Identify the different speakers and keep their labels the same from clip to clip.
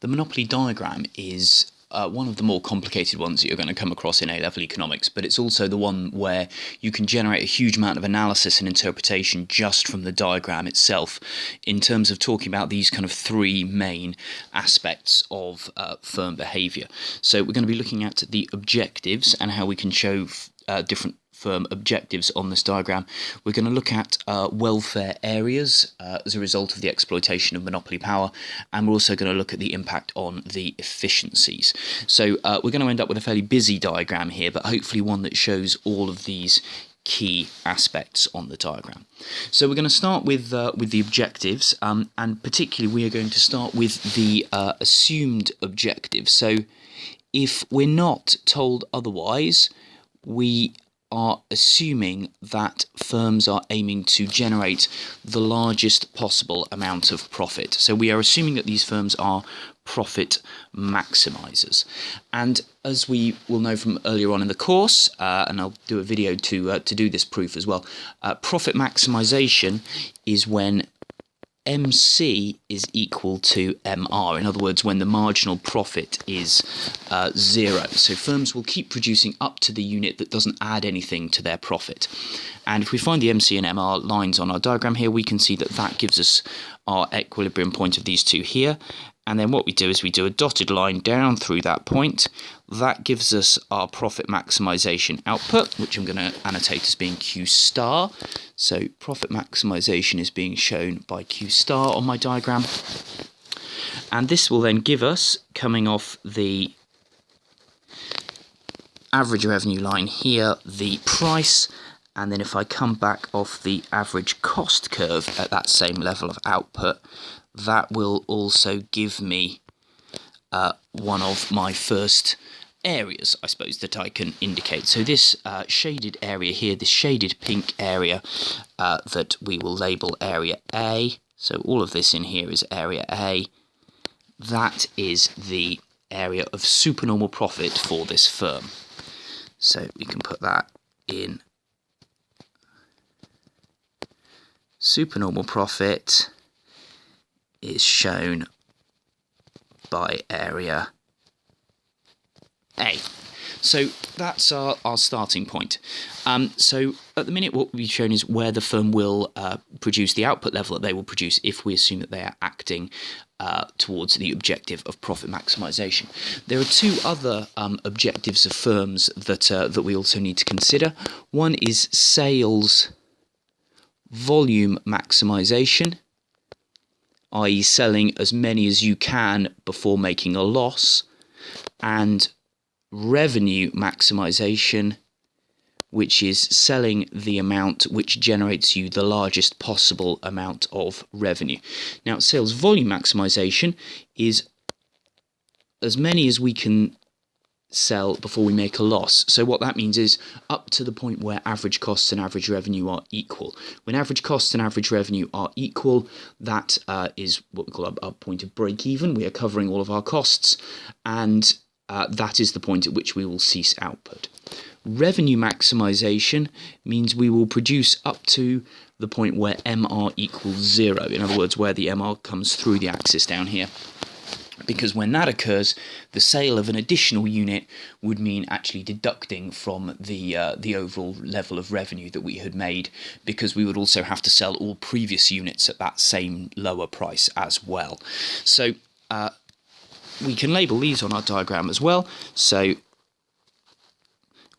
Speaker 1: The monopoly diagram is one of the more complicated ones that you're going to come across in A-level economics, but it's also the one where you can generate a huge amount of analysis and interpretation just from the diagram itself in terms of talking about these kind of three main aspects of firm behaviour. So we're going to be looking at the objectives and how we can show different firm objectives on this diagram. We're going to look at welfare areas as a result of the exploitation of monopoly power, and we're also going to look at the impact on the efficiencies. So we're going to end up with a fairly busy diagram here, but hopefully one that shows all of these key aspects on the diagram. So we're going to start with the objectives, and particularly we are going to start with the assumed objective. So if we're not told otherwise, we are assuming that firms are aiming to generate the largest possible amount of profit. So we are assuming that these firms are profit maximizers. And as we will know from earlier on in the course, and I'll do a video to do this proof as well, profit maximization is when MC is equal to MR. In other words, when the marginal profit is 0. So firms will keep producing up to the unit that doesn't add anything to their profit. And if we find the MC and MR lines on our diagram here, we can see that that gives us our equilibrium point of these two here. And then what we do is we do a dotted line down through that point. That gives us our profit maximization output, which I'm going to annotate as being Q star. So profit maximization is being shown by Q star on my diagram. And this will then give us, coming off the average revenue line here, the price. And then if I come back off the average cost curve at that same level of output, that will also give me one of my first areas, I suppose, that I can indicate. So this shaded area here, this shaded pink area that we will label area A. So all of this in here is area A. That is the area of supernormal profit for this firm. So we can put that in supernormal profit is shown by area A. So that's our starting point. So at the minute what we've shown is where the firm will produce the output level that they will produce if we assume that they are acting towards the objective of profit maximization. There are two other objectives of firms that we also need to consider. One is sales volume maximization, i.e. selling as many as you can before making a loss, and revenue maximization, which is selling the amount which generates you the largest possible amount of revenue. Now, sales volume maximization is as many as we can sell before we make a loss. So what that means is up to the point where average costs and average revenue are equal. When average costs and average revenue are equal, that is what we call our point of break even. We are covering all of our costs, and that is the point at which we will cease output. Revenue maximization means we will produce up to the point where MR equals 0. In other words, where the MR comes through the axis down here. Because when that occurs, the sale of an additional unit would mean actually deducting from the overall level of revenue that we had made, because we would also have to sell all previous units at that same lower price as well. So we can label these on our diagram as well. So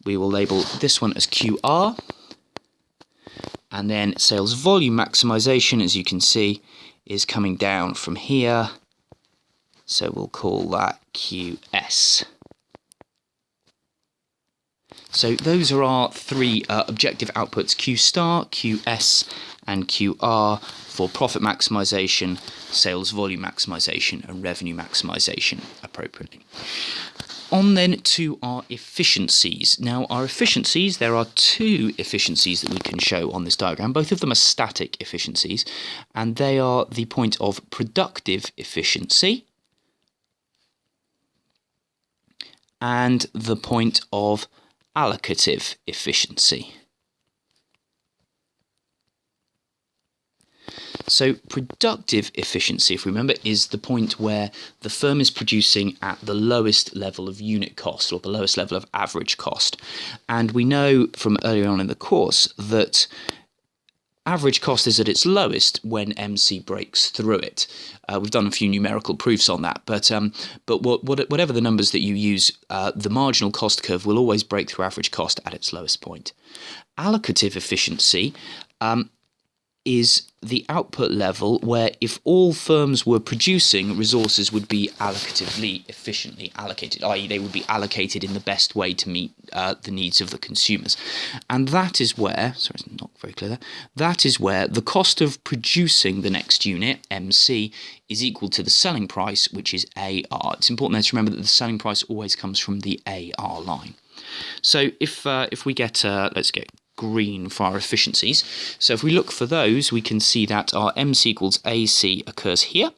Speaker 1: we will label this one as QR, and then sales volume maximization, as you can see, is coming down from here. So we'll call that QS. So those are our three objective outputs, Q star, QS, and QR for profit maximization, sales volume maximization, and revenue maximization appropriately. On then to our efficiencies. Now, our efficiencies, there are two efficiencies that we can show on this diagram. Both of them are static efficiencies, and they are the point of productive efficiency and the point of allocative efficiency. So productive efficiency, if we remember, is the point where the firm is producing at the lowest level of unit cost, or the lowest level of average cost. And we know from earlier on in the course that average cost is at its lowest when MC breaks through it. We've done a few numerical proofs on that, but whatever the numbers that you use, the marginal cost curve will always break through average cost at its lowest point. Allocative efficiency is the output level where if all firms were producing, resources would be allocatively efficiently allocated, i.e. they would be allocated in the best way to meet the needs of the consumers. And that is where, sorry, it's not very clear there, that is where the cost of producing the next unit, MC, is equal to the selling price, which is AR. It's important there to remember that the selling price always comes from the AR line. So if we get, let's get green for our efficiencies. So if we look for those, we can see that our MC equals AC occurs here.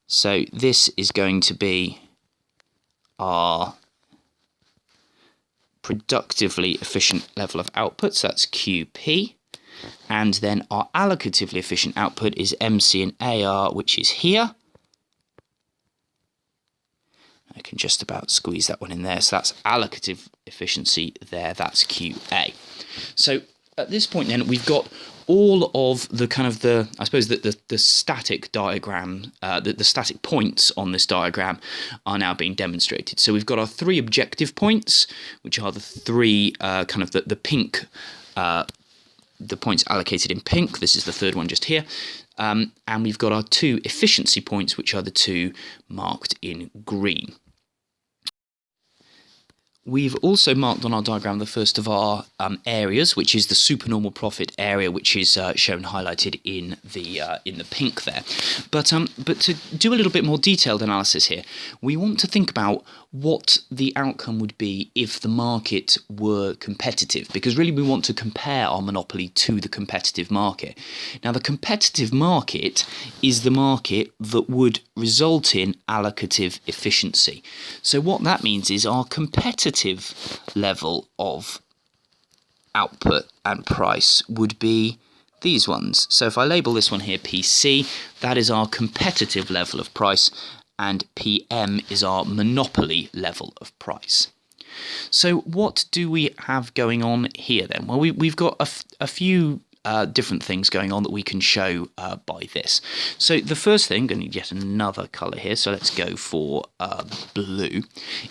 Speaker 1: So this is going to be our productively efficient level of output, so that's QP. And then our allocatively efficient output is MC and AR, which is here. I can just about squeeze that one in there. So that's allocative efficiency there, that's QA. So at this point then, we've got all of the kind of the static diagram, the static points on this diagram are now being demonstrated. So we've got our three objective points, which are the three kind of the pink, the points allocated in pink. This is the third one just here. And we've got our two efficiency points, which are the two marked in green. We've also marked on our diagram the first of our areas, which is the supernormal profit area, which is shown highlighted in the pink there. But to do a little bit more detailed analysis here, we want to think about what the outcome would be if the market were competitive, because really we want to compare our monopoly to the competitive market. Now, the competitive market is the market that would result in allocative efficiency. So what that means is our competitive level of output and price would be these ones. So if I label this one here PC, that is our competitive level of price, and PM is our monopoly level of price. So what do we have going on here then? Well, we've got a few different things going on that we can show by this. So the first thing, I'm going to need yet another colour here, so let's go for blue.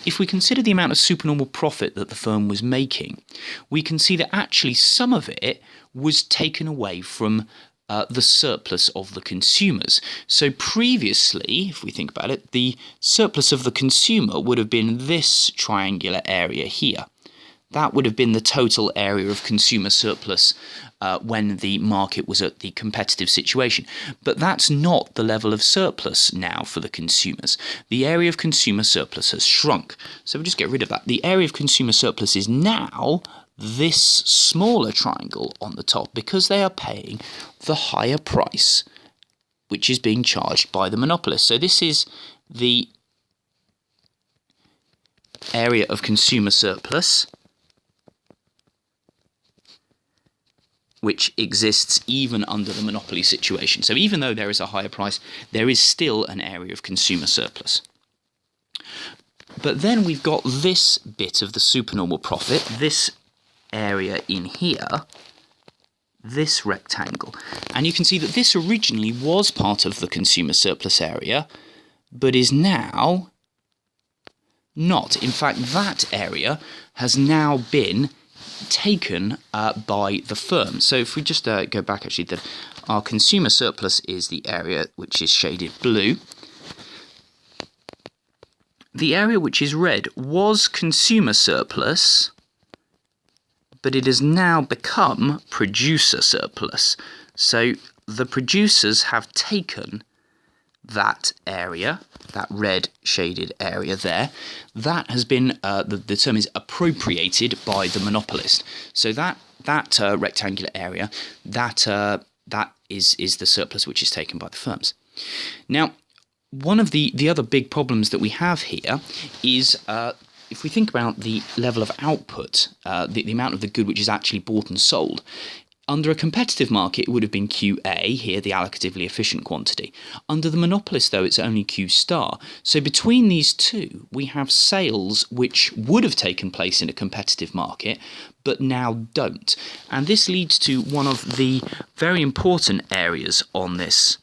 Speaker 1: If we consider the amount of supernormal profit that the firm was making, we can see that actually some of it was taken away from the surplus of the consumers. So previously, if we think about it, the surplus of the consumer would have been this triangular area here. That would have been the total area of consumer surplus when the market was at the competitive situation. But that's not the level of surplus now for the consumers. The area of consumer surplus has shrunk. So we'll just get rid of that. The area of consumer surplus is now this smaller triangle on the top, because they are paying the higher price which is being charged by the monopolist. So this is the area of consumer surplus which exists even under the monopoly situation. So even though there is a higher price, there is still an area of consumer surplus. But then we've got this bit of the supernormal profit, this area in here, this rectangle. And you can see that this originally was part of the consumer surplus area, but is now not. In fact, that area has now been taken by the firm. So if we just go back, actually, that our consumer surplus is the area which is shaded blue. The area which is red was consumer surplus, but it has now become producer surplus. So the producers have taken that area, that red shaded area there, that has been, the term is appropriated by the monopolist. So that rectangular area, that is the surplus which is taken by the firms. Now, one of the other big problems that we have here is if we think about the level of output, the amount of the good which is actually bought and sold, Under a competitive market, it would have been QA, here the allocatively efficient quantity. Under the monopolist, though, it's only Q star. So between these two, we have sales which would have taken place in a competitive market, but now don't. And this leads to one of the very important areas on this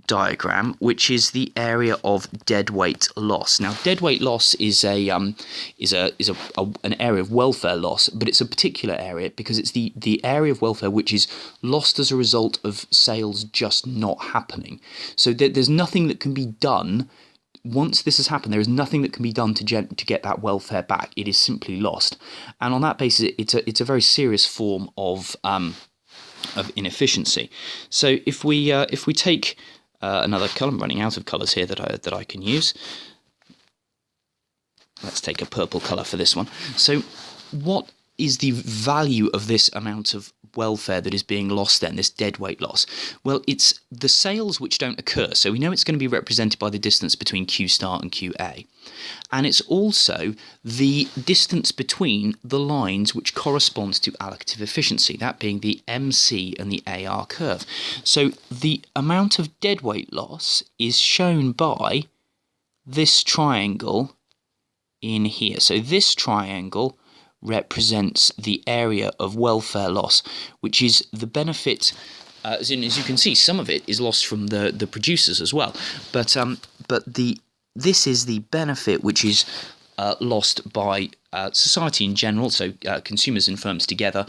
Speaker 1: diagram, which is the area of deadweight loss. Now, deadweight loss is an area of welfare loss, but it's a particular area because it's the area of welfare which is lost as a result of sales just not happening. So there's nothing that can be done. Once this has happened, there is nothing that can be done to get that welfare back. It is simply lost, and on that basis, it's a very serious form of inefficiency. So if we take another colour, I'm running out of colours here that I can use. Let's take a purple colour for this one. So what is the value of this amount of welfare that is being lost then, this deadweight loss? Well, it's the sales which don't occur. So we know it's going to be represented by the distance between Q star and QA. And it's also the distance between the lines which corresponds to allocative efficiency, that being the MC and the AR curve. So the amount of deadweight loss is shown by this triangle in here. So this triangle represents the area of welfare loss, which is the benefit. As you can see, some of it is lost from the producers as well, but this is the benefit which is lost by society in general, so consumers and firms together,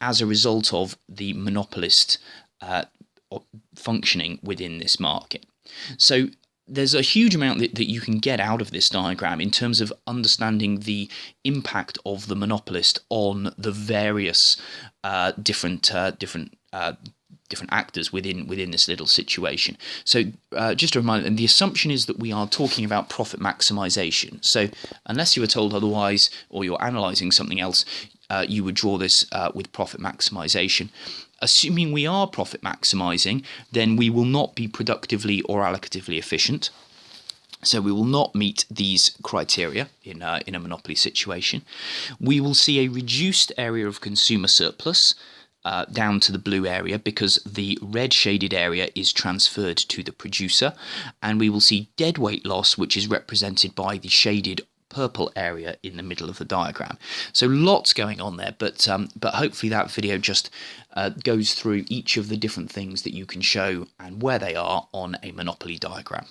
Speaker 1: as a result of the monopolist functioning within this market. So there's a huge amount that you can get out of this diagram in terms of understanding the impact of the monopolist on the various different actors within this little situation. So just a reminder, and the assumption is that we are talking about profit maximization. So unless you were told otherwise or you're analysing something else, you would draw this with profit maximization. Assuming we are profit maximizing, then we will not be productively or allocatively efficient. So we will not meet these criteria in a monopoly situation. We will see a reduced area of consumer surplus down to the blue area because the red shaded area is transferred to the producer, and we will see deadweight loss, which is represented by the shaded purple area in the middle of the diagram. So lots going on there, but hopefully that video just goes through each of the different things that you can show and where they are on a monopoly diagram.